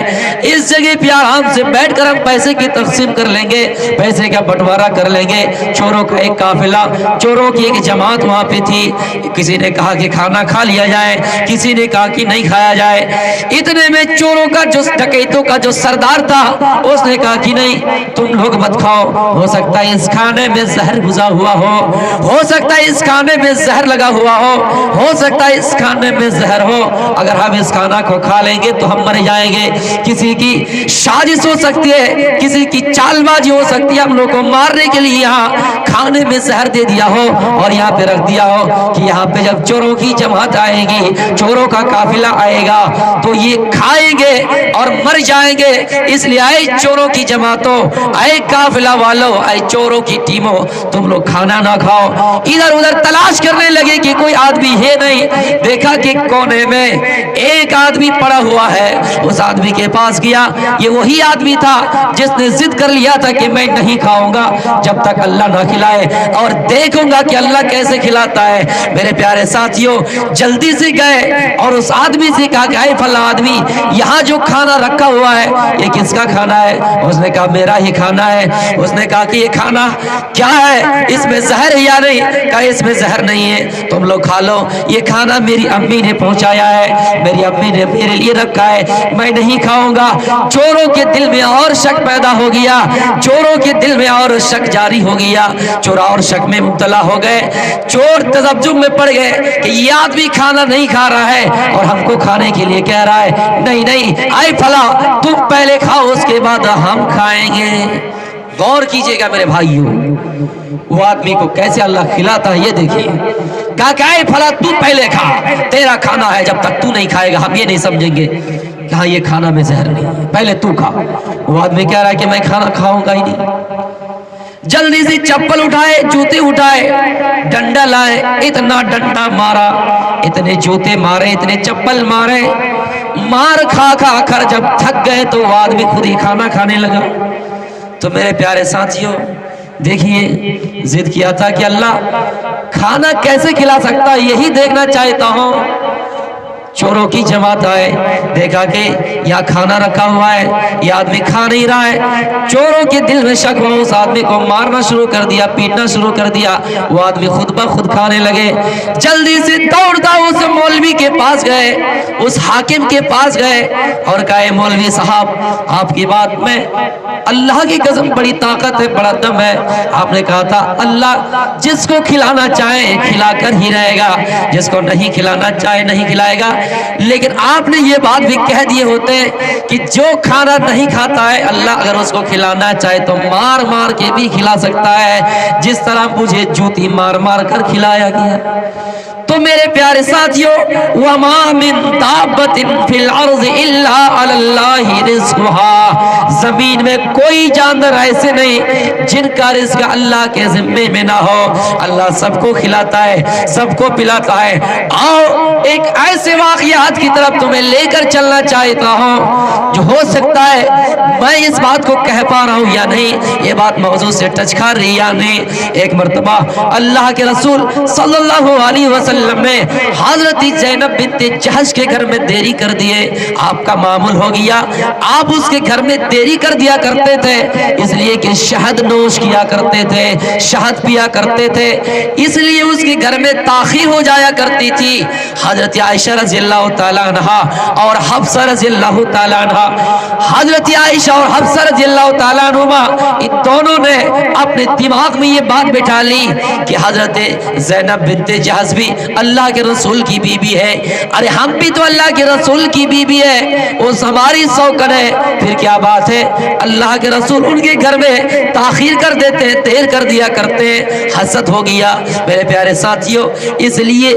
اس جگہ پہ آرام سے بیٹھ کر ہم پیسے کی تقسیم کر لیں گے، پیسے کا بٹوارا کر لیں گے۔ چوروں کا ایک قافلہ، چوروں کی ایک جماعت وہاں پہ تھی، کسی نے کہا کہ کھانا کھا لیا جائے، کسی نے کہا کہ نہیں کھایا جائے۔ اتنے میں چوروں کا جو ڈکیتوں کا جو سردار تھا اس نے کہا کہ نہیں تم لوگ مت کھاؤ، ہو سکتا ہے اس کھانے میں زہر گھسا ہوا ہو سکتا ہے اس کھانے میں زہر لگا ہوا ہو سکتا ہے اس کھانے میں زہر ہو، اگر ہم اس کھانا کو کھا لیں گے تو ہم مر جائیں گے، کسی کی سازش ہو سکتی ہے، کسی کی چال بازی ہو سکتی ہے، ہم لوگ کو مارنے کے لیے یہاں کھانے میں زہر دے دیا ہو اور یہاں پہ رکھ دیا ہو کہ یہاں پہ جب چوروں کی جماعت آئے گی، چوروں کا قافلہ آئے گا تو یہ کھائیں گے اور مر جائیں گے، اس لیے آئے چوروں کی جماعتوں، آئے قافلہ والوں، آئے چوروں کی ٹیموں، تم لوگ کھانا نہ کھاؤ۔ ادھر ادھر تلاش کرنے لگے کہ کوئی آدمی ہے نہیں، دیکھا کہ کونے میں ایک آدمی پڑا ہوا ہے، اس آدمی کے پاس گیا، یہ وہی آدمی تھا جس نے ضد کر لیا تھا کہ میں نہیں کھاؤں گا جب تک اللہ نہ کھلائے، اور دیکھوں گا کہ اللہ کیسے کھلاتا ہے۔ میرے پیارے ساتھیوں جلدی سے گئے اور اس آدمی سے کہا کہ اے فلاں آدمی یہاں جو کھانا رکھا ہوا ہے یہ کس کا کھانا ہے؟ اس نے کہا میرا ہی کھانا ہے۔ اس نے کہا کہ یہ کھانا کیا ہے، اس میں زہر ہے یا نہیں؟ کہا اس میں زہر نہیں ہے، تم لوگ کھا لو، یہ کھانا میری امی نے پہنچایا ہے، میری امی نے میرے لیے رکھا ہے، میں نہیں کھاؤں گا۔ چوروں کے دل میں اور شک پیدا ہو گیا، چوروں کے دل میں اور شک جاری ہو گیا، چور اور شک میں مبتلا ہو گئے، چور تعجب میں پڑ گئے کہ یہ آدمی کھانا نہیں کھا رہا ہے اور ہم کو کھانے کے لیے کہہ رہا ہے، نہیں نہیں اے فلاں تم پہلے کھاؤ اس کے بعد ہم کھائیں گے۔ غور کیجئے گا میرے بھائیوں، وہ آدمی کو کیسے اللہ کھلاتا ہے یہ دیکھیے۔ کہا کہ اے فلاں تو پہلے کھا، تیرا کھانا ہے، جب تک تو نہیں کھائے گا ہم یہ نہیں سمجھیں گے کہ ہاں یہ کھانا میں زہر نہیں ہے، پہلے تو کھا۔ وہ آدمی کہہ رہا ہے کہ میں کھانا کھاؤں گا ہی نہیں۔ جلدی سے چپل اٹھائے، جوتے اٹھائے، ڈنڈا لائے، اتنا ڈنڈا مارا، اتنے جوتے مارے، اتنے چپل مارے، مار کھا کھا کر جب تھک گئے تو وہ آدمی خود ہی کھانا کھانے لگا۔ تو میرے پیارے ساتھیوں دیکھیے ضد کیا تھا کہ اللہ کھانا کیسے کھلا سکتا ہے یہی دیکھنا چاہتا ہوں۔ चोरों की जमात आए, देखा कि यहाँ खाना रखा हुआ है, ये आदमी खा नहीं रहा है। चोरों के दिल में शक हुआ, उस आदमी को मारना शुरू कर दिया, पीटना शुरू कर दिया। वो आदमी खुद ब खुद खाने लगे। जल्दी से दौड़ता उस मौलवी के पास गए, उस हाकिम के पास गए और कहे, मौलवी साहब आपकी बात में अल्लाह की कसम बड़ी ताकत है, बड़ा दम है। आपने कहा था अल्लाह जिसको खिलाना चाहे खिलाकर ही रहेगा, जिसको नहीं खिलाना चाहे नहीं खिलाएगा। लेकिन आपने ये बात भी कह दिए होते कि जो खाना नहीं खाता है अल्लाह अगर उसको खिलाना चाहे तो मार मार के भी खिला सकता है, जिस तरह मुझे जूती मार मार कर खिलाया गया। तो मेरे प्यारे साथियों, वमा मिन दाब्बतिन फिल अर्ज़ इल्ला अलल्लाहि रिज़्क़ुहा, जमीन में कोई जानवर ऐसे नहीं जिनका रिज़्क़ अल्लाह के जिम्मे में ना हो। अल्लाह सबको खिलाता है, सबको पिलाता है। आओ एक ऐसे वाक़यात की तरफ तुम्हें लेकर चलना चाहता हूँ जो हो सकता है मैं इस बात को कह पा रहा हूँ या नहीं, ये बात मौजू से टच कर रही या नहीं। एक मर्तबा अल्लाह के रसूल सल्लल्लाहु अलैहि वसल्लम ने हज़रत ज़ैनब बिन्त जहश के घर में देरी कर दिए। आपका मामूल हो गया, आप उसके घर में देरी कर दिया करते थे, इसलिए कि शहद नोश किया करते थे, शहद पिया करते थे, इसलिए उसके घर में ताख़ीर हो जाया करती थी। हज़रत आयशा रज़ियल्लाहु ताला अन्हा और हफ्सा रज़ियल्लाहु ताला अन्हा, हज़रत आयशा और हफ्सा रज़ियल्लाहु ताला अन्हुमा, इन दोनों ने अपने दिमाग में ये बात बिठा ली कि हज़रत ज़ैनब बिन्त जहश भी अल्लाह के रसूल की बीबी है। अरे हम भी तो अल्लाह के रसूल की बीबी है, वो हमारी सौकन है, फिर क्या बात है। अल्लाह के रसूल उनके घर में ताख़ीर कर देते हैं, देर कर दिया करते हैं। हसद हो गया मेरे प्यारे साथियों। इसलिए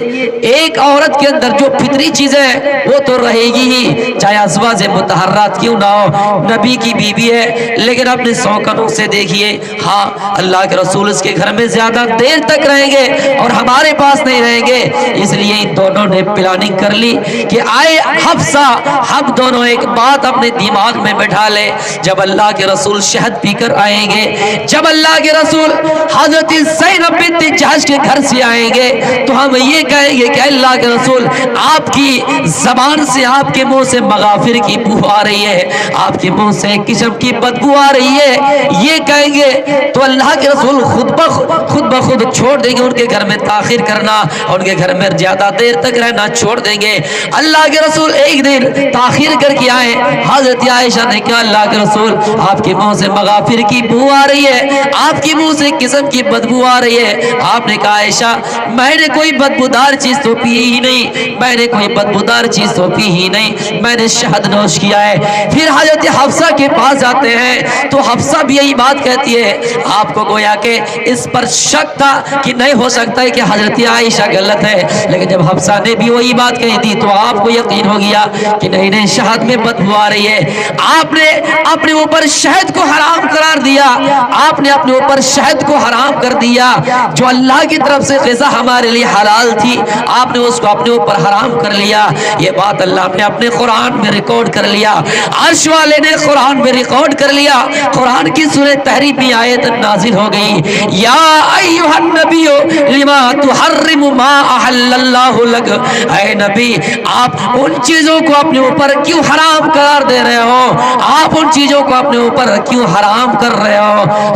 एक औरत के अंदर जो फितरी चीजें हैं वो तो रहेगी ही, चाहे अज़वाज मुतहर्रात क्यों ना हो, नबी की बीबी है, लेकिन अपने सौकनों से देखिए। हाँ, अल्लाह के रसूल उसके घर में ज्यादा देर तक रहेंगे और हमारे पास नहीं रहेंगे। इसलिए इन दोनों ने प्लानिंग कर ली कि आए हफ्सा, हम दोनों एक बात अपने दिमाग में बैठा ले, जब अल्लाह के रसूल शहद पीकर आएंगे, जब अल्लाह के रसूल हज़रत ज़ैनब बिन्त जहश के घर से आएंगे, तो हम ये कहेंगे कि अल्लाह के रसूल आपकी जबान से, आपके मुंह से मगाफिर की बू आ रही है, आपके मुंह से एक किस्म की बदबू आ रही है, ये कहेंगे तो अल्लाह के रसूल खुद ब खुद छोड़ देंगे उनके घर में ताख़ीर करना, उनके घर में ज्यादा देर तक रहना छोड़ देंगे। अल्लाह के रसूल एक दिन ताख़ीर करके आए। हज़रत आयशा ने कहा, अल्लाह के रसूल आपके मुंह से मगाफिर की बू आ रही है, आपके मुंह से एक किस्म की बदबू आ रही है। आपने कहा, आयशा मैंने कोई बदबूदार चीज तो पी ही नहीं, मैंने कोई बदबूदार चीज तो पी ही नहीं, मैंने शहद नोश किया है। फिर हज़रत हफ्सा के पास जाते हैं तो हफ्सा भी यही बात कहती है। आपको गोया के इस पर शक था कि नहीं हो सकता है कि हज़रत आयशा गलत है, लेकिन जब हफ्सा ने भी वही बात कही थी तो आपको यकीन हो गया कि नहीं नहीं, शहद में बदबू आ रही है। आपने अपने ऊपर शहद को हराम करार दिया, आपने अपने ऊपर शहद को हराम कर दिया। जो अल्लाह की तरफ से ग़िज़ा हमारे लिए हलाल थी, आपने उसको अपने ऊपर हराम कर लिया। ये बात अल्लाह ने अपने कुरान में रिकॉर्ड कर लिया, अर्श वाले ने कुरान में रिकॉर्ड कर लिया। कुरान की सूरह तहरीमी आयत नाज़िल हो गई, या अय्युहन नबिय्यु लिमा तुहर्रिमु मा अहल्लल्लाहु लक। ऐ नबी, आप उन चीजों को अपने ऊपर क्यों हराम करार दे रहे हो, आप उन चीजों को अपने ऊपर क्यों हराम कर रहे हो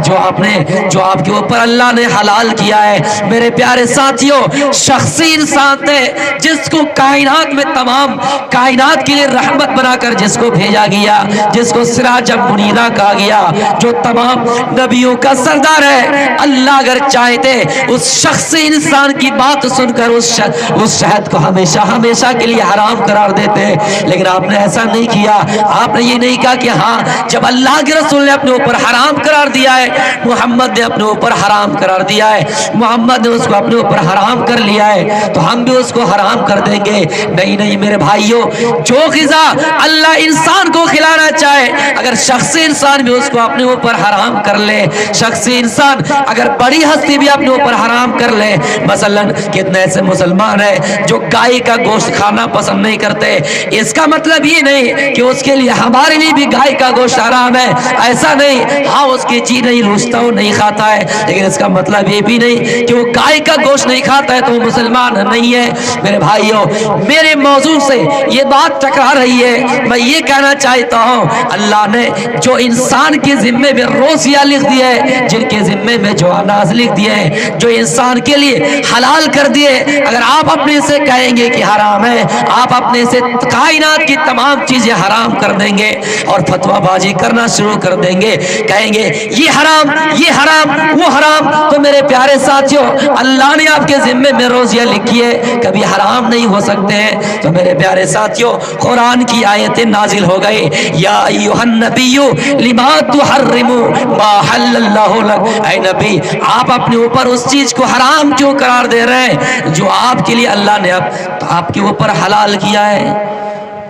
जो आपके ऊपर अल्लाह ने हलाल किया है। मेरे प्यारे साथियों, शख्सी इंसान थे जिसको कायनात में तमाम कायनात के लिए रहमत बनाकर जिसको भेजा गया, जिसको सिराज मुनीरा कहा गया, जो तमाम नबियों का सरदार है। अल्लाह अगर चाहते उस शख्सी इंसान की बात सुनकर उस शहद को हमेशा हमेशा के लिए हराम करार देते, लेकिन आपने ऐसा नहीं किया। आपने ये नहीं कहा कि हाँ, जब अल्लाह के रसूल ने अपने ऊपर हराम करार दिया है, मोहम्मद ने अपने ऊपर हराम करार दिया है, मोहम्मद ने उसको अपने ऊपर हराम कर लिया है, तो हम भी उसको हराम कर देंगे। नहीं नहीं मेरे भाइयों, जो ग़िज़ा अल्लाह इंसान को खिलाना चाहे, अगर शख्सी इंसान भी उसको अपने ऊपर हराम कर ले, शख्सी इंसान अगर बड़ी हस्ती भी अपने ऊपर हराम कर ले, मसलन कितने ऐसे मुसलमान है जो गाय का गोश्त खाना पसंद नहीं करते, इसका मतलब ये नहीं कि उसके लिए हमारे लिए भी गाय का गोश्त हराम है, ऐसा नहीं। हाँ, उसकी जी नहीं रुचता, वो नहीं खाता है, लेकिन इसका मतलब ये भी नहीं कि वो गाय का गोश्त नहीं खाता है तो वो मुसलमान नहीं है। मेरे भाइयों, मेरे मौजू से ये बात टकरा रही है। मैं ये कहना चाहता हूँ, अल्लाह ने जो इंसान के जिम्मे में रोज़िया लिख दिए, जिनके जिम्मे में जो अनाज लिख दिए, जो इंसान के लिए हलाल कर दिए, अगर आप अपने से कहेंगे कि हराम है, आप अपने से कायनात की तमाम चीजें हराम कर देंगे और फतवाबाजी करना शुरू कर देंगे, कहेंगे ये हराम वो हराम, तो मेरे प्यारे साथियों, अल्लाह ने आपके जिम्मे में रोज़िया लिखी है, कभी हराम नहीं हो सकते हैं। तो मेरे प्यारे साथियों, कुरान की आयतें नाजिल हो गई, या अय्युहन नबिय्यु लिमा तुहर्रिमु मा हल्लल्लाहु लक, ऐ नबी आप अपने ऊपर उस चीज को हराम क्यों करार दे रहे हैं जो आपके लिए अल्लाह ने आपके ऊपर हलाल किया है।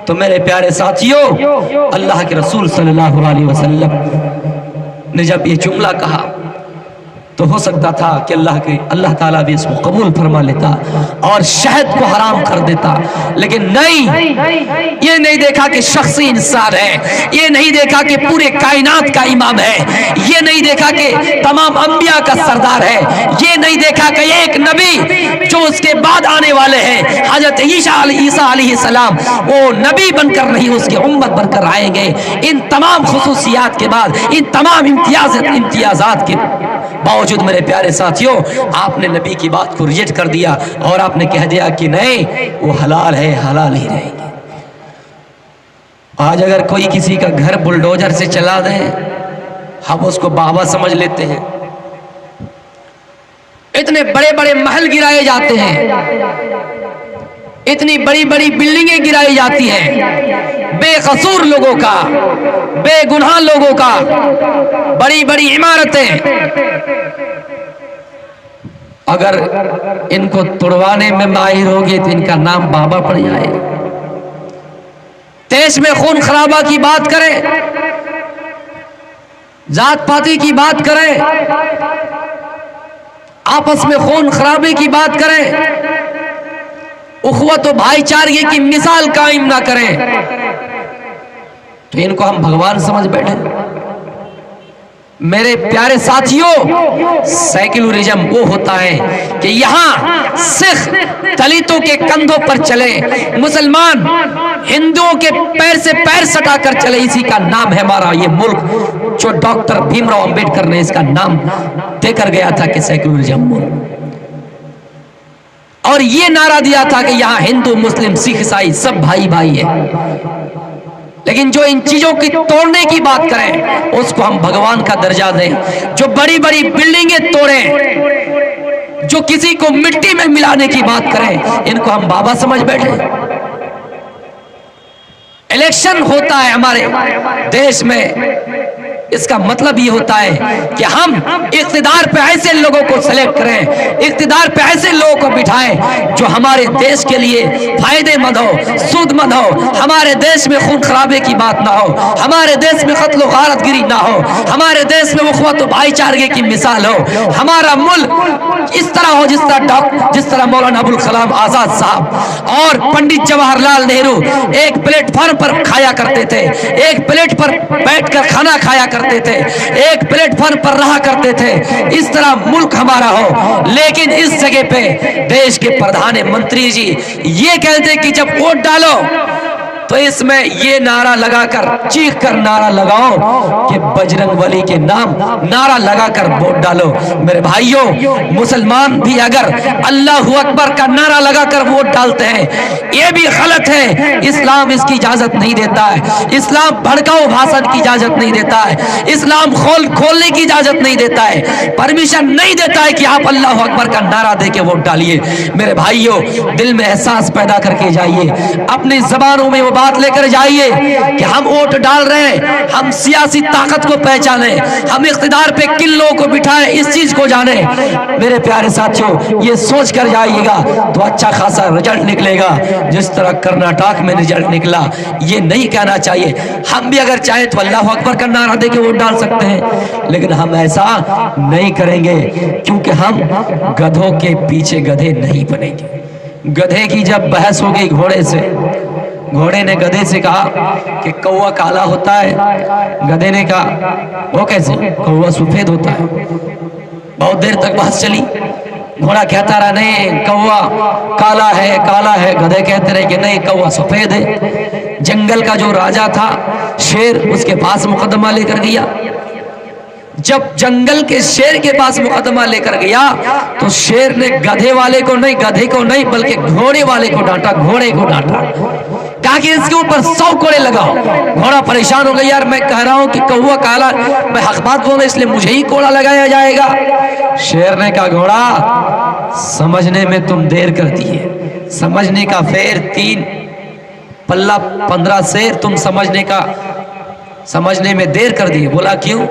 तो मेरे प्यारे साथियों, अल्लाह के रसूल सल्लल्लाहु अलैहि वसल्लम ने जब ये जुमला कहा तो हो सकता था कि अल्लाह ताला भी इसको कबूल फरमा लेता और शहद को हराम कर देता, लेकिन नहीं, ये नहीं देखा कि शख्सी इंसान है, ये नहीं देखा कि पूरे कायनात का इमाम है, ये नहीं देखा कि तमाम अंबिया का सरदार है, ये नहीं देखा कि एक नबी जो उसके बाद आने वाले हैं हजरत ईसा अलैहिस्सलाम, वो नबी बनकर नहीं उसकी उम्मत बनकर आएंगे। इन तमाम खुसूसियात के बाद, इन तमाम इम्तियाजात के बावजूद मेरे प्यारे साथियों, आपने नबी की बात को रिजेक्ट कर दिया और आपने कह दिया कि नहीं, वो हलाल है, हलाल ही रहेंगे। आज अगर कोई किसी का घर बुलडोजर से चला दे, हम उसको बाबा समझ लेते हैं। इतने बड़े बड़े महल गिराए जाते हैं, इतनी बड़ी बड़ी बिल्डिंगें गिराई जाती हैं, बेकसूर लोगों का, बेगुनाह लोगों का, बड़ी बड़ी इमारतें। अगर इनको तोड़वाने में माहिर होगे तो इनका नाम बाबा पड़ जाए। देश में खून खराबा की बात करें, जात पाती की बात करें, आपस में खून खराबे की बात करें, उखवत व भाईचारे की मिसाल कायम ना करें, तो इनको हम भगवान समझ बैठे। मेरे प्यारे साथियों, सेक्युलरिज्म वो होता है कि यहाँ सिख दलितों के कंधों पर चले, मुसलमान हिंदुओं के पैर से पैर सटा कर चले, इसी का नाम है हमारा ये मुल्क, जो डॉक्टर भीमराव अंबेडकर ने इसका नाम देकर गया था कि सेक्युलरिज्म। और ये नारा दिया था कि यहाँ हिंदू मुस्लिम सिख ईसाई सब भाई भाई है। लेकिन जो इन चीजों की तोड़ने की बात करें, उसको हम भगवान का दर्जा दें। जो बड़ी बड़ी बिल्डिंगें तोड़ें, जो किसी को मिट्टी में मिलाने की बात करें, इनको हम बाबा समझ बैठे। इलेक्शन होता है हमारे देश में, इसका मतलब ये होता है कि हम इख्तिदार पे ऐसे लोगों को सेलेक्ट करें, इख्तिदार पे ऐसे लोगों को बिठाएं जो हमारे देश के लिए फायदेमंद हो, सूदमंद हो, हमारे देश में खून खराबे की बात ना हो, हमारे देश में कत्ल गारतगिरी ना हो, हमारे देश में उखवत व भाईचारे की मिसाल हो, हमारा मुल्क इस तरह हो जिस तरह मौलाना अबुल कलाम आजाद साहब और पंडित जवाहरलाल नेहरू एक प्लेटफॉर्म पर खाया करते थे, एक प्लेट पर बैठकर खाना खाया करते थे, एक प्लेटफॉर्म पर रहा करते थे, इस तरह मुल्क हमारा हो। लेकिन इस जगह पे देश के प्रधानमंत्री जी ये कहते कि जब वोट डालो तो इसमें ये नारा लगाकर, चीख कर नारा लगाओ कि बजरंगबली के नाम नारा लगाकर वोट डालो। मेरे भाइयों, मुसलमान भी अगर अल्लाहू अकबर का नारा लगाकर वोट डालते हैं, ये भी गलत है। इस्लाम इसकी इजाजत नहीं देता है, इस्लाम भड़काऊ भाषण की इजाजत नहीं देता है, इस्लाम खोलने की इजाजत नहीं देता है, परमिशन नहीं देता है कि आप अल्लाहू अकबर का नारा दे के वोट डालिए। मेरे भाइयों, दिल में एहसास पैदा करके जाइए, अपनी जबानों में वो बात लेकर जाइए कि हम वोट डाल रहे हैं, हम सियासी ताकत को पहचाने, हम इख्तिदार पे किन लोगों को बिठाएं, इस चीज को जाने। मेरे प्यारे साथियों, ये सोच कर जाइएगा तो अच्छा खासा रिजल्ट निकलेगा, जिस तरह कर्नाटक में रिजल्ट निकला। ये नहीं कहना चाहिए, हम भी अगर चाहे तो अल्लाह अकबर का नारा दे के वोट डाल सकते हैं, लेकिन हम ऐसा नहीं करेंगे, क्योंकि हम गधों के पीछे गधे नहीं बनेंगे। गधे की जब बहस हो गई घोड़े से, घोड़े ने गधे से कहा कि कौवा काला होता है, गधे ने कहा वो कैसे, कौवा सफेद होता है। बहुत देर तक बहस चली, घोड़ा कहता रहा नहीं कौवा काला है, गधे कहते रहे कि नहीं कौवा सफेद है। जंगल का जो राजा था शेर, उसके पास मुकदमा लेकर गया। जब जंगल के शेर के पास मुकदमा लेकर गया तो शेर ने गधे को नहीं बल्कि घोड़े वाले को डांटा, घोड़े को डांटा, कहा कि इसके ऊपर 100 कोड़े लगाओ। घोड़ा परेशान हो गया, यार मैं कह रहा हूं कि कौवा काला, मैं हक बात बोल रहा इसलिए मुझे ही कोड़ा लगाया जाएगा। शेर ने कहा घोड़ा समझने में तुम देर करती है, समझने का फेर 3 पल्ला 15 शेर तुम समझने में देर कर दी। बोला क्यों?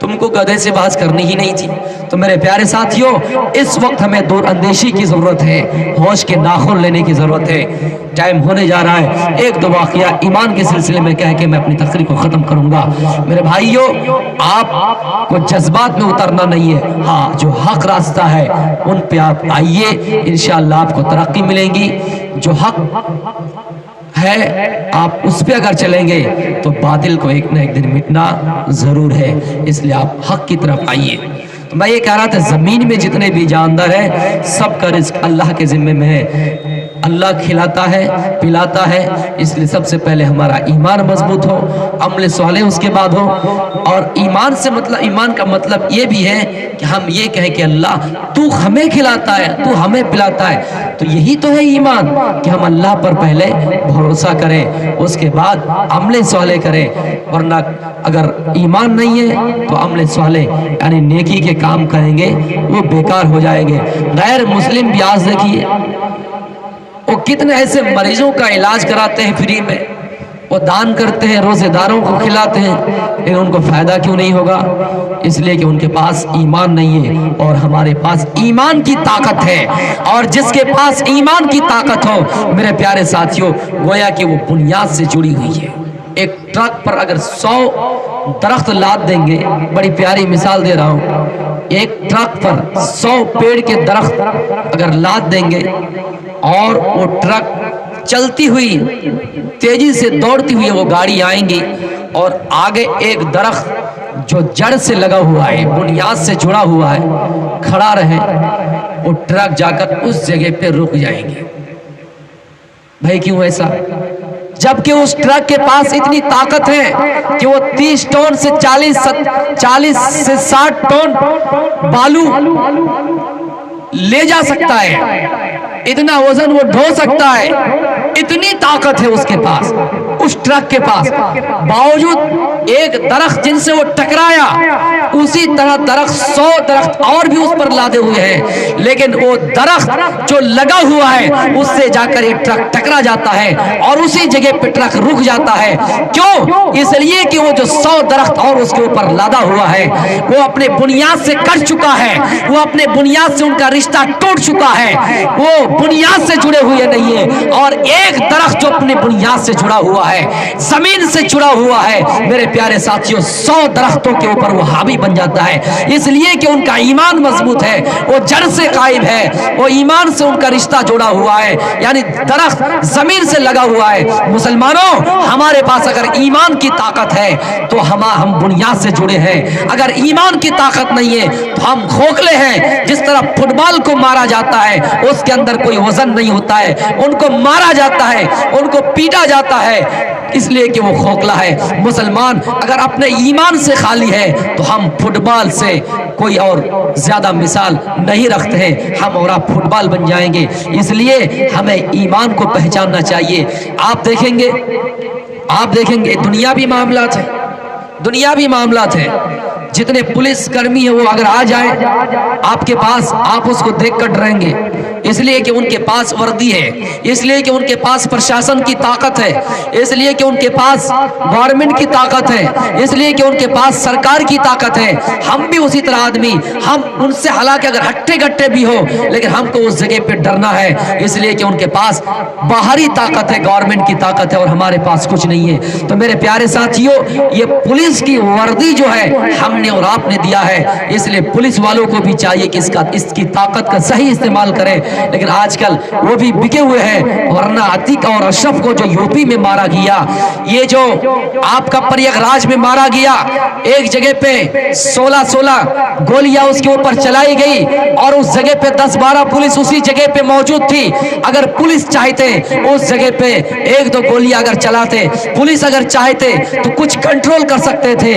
तुमको गधे से बहस करनी ही नहीं थी। तो मेरे प्यारे साथियों, इस वक्त हमें दूर अंदेशी की जरूरत है, होश के नाखून लेने की जरूरत है। टाइम होने जा रहा है। एक दो वाकया ईमान के सिलसिले में कह के मैं अपनी तकरीर को खत्म करूंगा। मेरे भाइयों, आपको जज्बात में उतरना नहीं है, हाँ जो हक रास्ता है उन पे आप आइए, इंशाअल्लाह आपको तरक्की मिलेगी। जो हक है आप उस पे अगर चलेंगे तो बातिल को एक ना एक दिन मिटना जरूर है, इसलिए आप हक की तरफ आइए। तो मैं ये कह रहा था, जमीन में जितने भी जानदार है सबका रिस्क अल्लाह के जिम्मे में है। अल्लाह खिलाता है पिलाता है, इसलिए सबसे पहले हमारा ईमान मजबूत हो, अमल सालेह उसके बाद हो। और ईमान से मतलब, ईमान का मतलब ये भी है कि हम ये कहें कि अल्लाह तू हमें खिलाता है, तू हमें पिलाता है। तो यही तो है ईमान, कि हम अल्लाह पर पहले भरोसा करें, उसके बाद अमल सालेह करें। वरना अगर ईमान नहीं है तो अमल सालेह यानी नेकी के काम करेंगे वो बेकार हो जाएंगे। गैर मुस्लिम भी आज देखिए वो कितने ऐसे मरीजों का इलाज कराते हैं फ्री में, वो दान करते हैं, रोजेदारों को खिलाते हैं, लेकिन उनको फायदा क्यों नहीं होगा? इसलिए कि उनके पास ईमान नहीं है और हमारे पास ईमान की ताकत है। और जिसके पास ईमान की ताकत हो मेरे प्यारे साथियों, गोया कि वो बुनियाद से जुड़ी हुई है। एक ट्रक पर अगर 100 दरख्त लाद देंगे, बड़ी प्यारी मिसाल दे रहा हूं, एक ट्रक पर 100 पेड़ के दरख्त अगर लाद देंगे और वो ट्रक चलती हुई तेजी से दौड़ती हुई वो गाड़ी आएंगी और आगे एक दरख्त जो जड़ से लगा हुआ है, बुनियाद से जुड़ा हुआ है, खड़ा रहे, वो ट्रक जाकर उस जगह पे रुक जाएंगे। भाई क्यों ऐसा? जबकि उस ट्रक के पास इतनी ताकत है कि वो 30 टन से 40 से 60 टन बालू ले जा सकता है, इतना वजन वो ढो सकता है, इतनी ताकत है उसके पास, उस ट्रक के पास। बावजूद एक दरख्त जिनसे वो टकराया, उसी तरह दरख्त 100 दरख्त और भी उस पर लादे हुए हैं, लेकिन वो दरख्त जो लगा हुआ है उससे जाकर ये ट्रक टकरा जाता है और उसी जगह पे ट्रक रुक जाता है। क्यों? इसलिए कि वो जो 100 दरख्त और उसके ऊपर लादा हुआ है वो अपने बुनियाद से कट चुका है, वो अपने बुनियाद से उनका रिश्ता टूट चुका है, वो बुनियाद से जुड़े हुए नहीं है। और एक दरख्त जो अपने बुनियाद से जुड़ा हुआ है, जमीन से जुड़ा हुआ है, मेरे प्यारे साथियों, 100 दरख्तों के ऊपर वो हावी बन जाता है, इसलिए कि उनका ईमान मजबूत है, वो जड़ से कायम है, वो ईमान से उनका रिश्ता जुड़ा हुआ है, यानी दरख्त जमीन से लगा हुआ है। मुसलमानों, हमारे पास अगर ईमान की ताकत है तो हम बुनियाद से जुड़े हैं। अगर ईमान की ताकत नहीं है तो हम खोखले हैं। जिस तरह फुटबॉल को मारा जाता है, उसके अंदर कोई वजन नहीं होता है, उनको मारा जाता है, उनको पीटा जाता है, इसलिए कि वो खोखला है। मुसलमान अगर अपने ईमान से खाली है तो हम फुटबॉल से कोई और ज्यादा मिसाल नहीं रखते हैं, हम और आप फुटबॉल बन जाएंगे। इसलिए हमें ईमान को पहचानना चाहिए। आप देखेंगे दुनियावी मामलात है, दुनियावी मामलात है, जितने पुलिस कर्मी है वो अगर आ जाए आपके पास, आप उसको देखकर डरेंगे, इसलिए कि उनके पास वर्दी है, इसलिए कि उनके पास प्रशासन की ताकत है, इसलिए कि उनके पास गवर्नमेंट की ताकत है, इसलिए कि उनके पास सरकार की ताकत है। हम भी उसी तरह आदमी, हम उनसे हालांकि अगर हट्टे गट्टे भी हो, लेकिन हमको उस जगह पे डरना है, इसलिए कि उनके पास बाहरी ताकत है, गवर्नमेंट की ताकत है, और हमारे पास कुछ नहीं है। तो मेरे प्यारे साथियों, ये पुलिस की वर्दी जो है हमने और आपने दिया है, इसलिए पुलिस वालों को भी चाहिए कि इसकी ताकत का सही इस्तेमाल करें। لیکن آج کل وہ بھی بکے ہوئے ہیں. ورنہ عتیق اور اشرف کو جو یوپی میں مارا گیا, یہ جو آپ کا پریاگراج میں مارا گیا, ایک جگہ پہ 16 گولیاں اس کے اوپر چلائی گئی اور اس جگہ پہ 10-12 پولیس اسی جگہ پہ موجود تھی. اگر پولیس چاہتے اس جگہ پہ 1-2 گولیاں اگر چلاتے, پولیس اگر چاہتے تو کچھ کنٹرول کر سکتے تھے.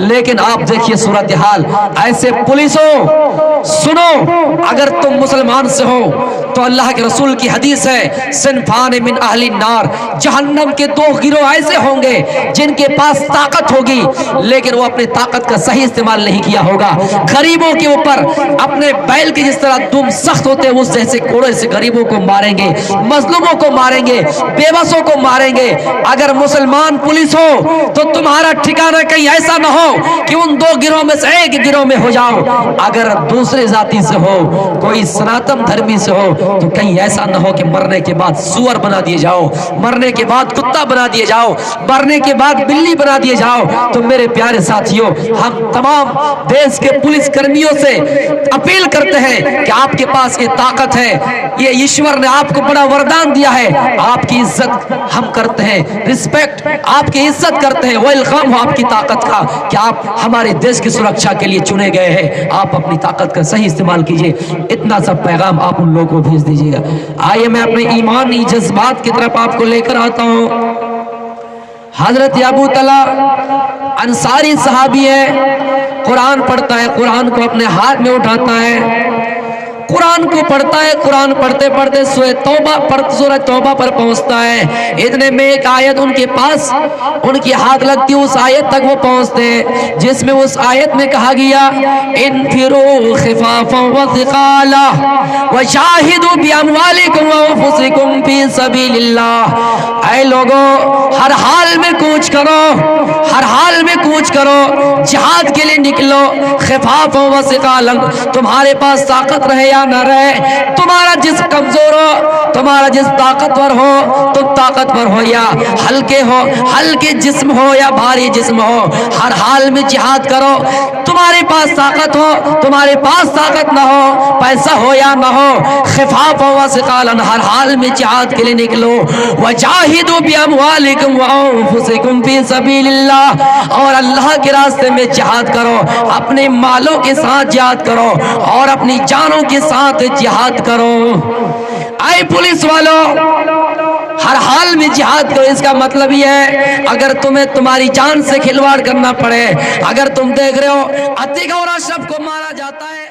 لیکن آپ دیکھیے صورتحال. ایسے پولیسوں سنو, اگر تم مسلمان سے ہو تو اللہ کے رسول کی حدیث ہے, صنفان من اہل النار, جہنم کے 2 گروہ ایسے ہوں گے جن کے پاس طاقت ہوگی لیکن وہ اپنے طاقت کا صحیح استعمال نہیں کیا ہوگا. غریبوں کے اوپر اپنے بیل کے جس طرح دم سخت ہوتے ہیں اس جیسے کوڑے سے غریبوں کو ماریں گے, مظلوموں کو ماریں گے, بے بسوں کو ماریں گے. اگر مسلمان پولیس ہو تو تمہارا ٹھکانہ کہیں ایسا نہ ہو کہ ان 2 گروہ میں سے ایک گروہ میں ہو جاؤ. اگر دوسرے ذاتی سے ہو, کوئی سناتن دھرمی سے ہو, تو کہیں ایسا نہ ہو کہ مرنے کے بعد سور بنا دیے جاؤ, مرنے کے بعد کتا بنا دیے جاؤ, مرنے کے بعد بلی بنا دیے جاؤ. تو میرے پیارے ساتھیوں, ہم تمام دیش کے پولیس کرمیوں سے اپیل کرتے ہیں کہ آپ کے پاس یہ طاقت ہے, یہ ایشور نے آپ کو بڑا وردان دیا ہے. آپ کی عزت ہم کرتے ہیں, رسپیکٹ آپ کی عزت کرتے ہیں, ویلکم ہو آپ کی طاقت کا کہ آپ ہمارے دیش کی سرکشا کے لیے چنے گئے ہیں. آپ اپنی طاقت کا صحیح استعمال کیجئے. اتنا سا پیغام آپ ان لوگوں کو بھیج دیجئے گا. آئیے میں اپنے ایمانی جذبات کی طرف آپ کو لے کر آتا ہوں. حضرت ابو طلحہ انصاری صحابی ہے, قرآن پڑھتا ہے, قرآن کو اپنے ہاتھ میں اٹھاتا ہے, قرآن کو پڑھتا ہے. قرآن پڑھتے پڑھتے سورہ توبہ پر پہنچتا ہے. اتنے میں ایک آیت ان کے پاس ان کی ہاتھ لگتی, اس آیت تک وہ پہنچتے ہیں جس میں اس آیت میں کہا گیا, انفروا خفافا وثقالا وجاہدوا باموالکم وانفسکم فی سبیل اللہ. اے لوگوں, ہر حال میں کوچ کرو, ہر حال میں کوچ کرو, جہاد کے لیے نکلو. خفافا وثقالا, تمہارے پاس طاقت رہے یا نہ رہے, تمہارا جسم کمزور ہو, تمہارا جسم طاقتور ہو, تم طاقتور ہو یا ہلکے ہو, ہلکے جسم ہو یا بھاری جسم ہو, ہر حال میں جہاد کرو. تمہارے پاس طاقت ہو, تمہارے پاس طاقت نہ ہو, پیسہ ہو یا نہ ہو, خفافا وثقالا, ہر حال میں جہاد کے لیے نکلو. وجاہدوا باموالکم وانفسکم فی سبیل اللہ, اور اللہ کے راستے میں جہاد کرو, اپنے مالوں کے ساتھ جہاد کرو اور اپنی جانوں کے ساتھ جہاد کرو. اے پولیس والوں, ہر حال میں جہاد کرو. اس کا مطلب یہ ہے اگر تمہیں تمہاری جان سے کھلواڑ کرنا پڑے, اگر تم دیکھ رہے ہو عتیق اور اشرف کو مارا جاتا ہے,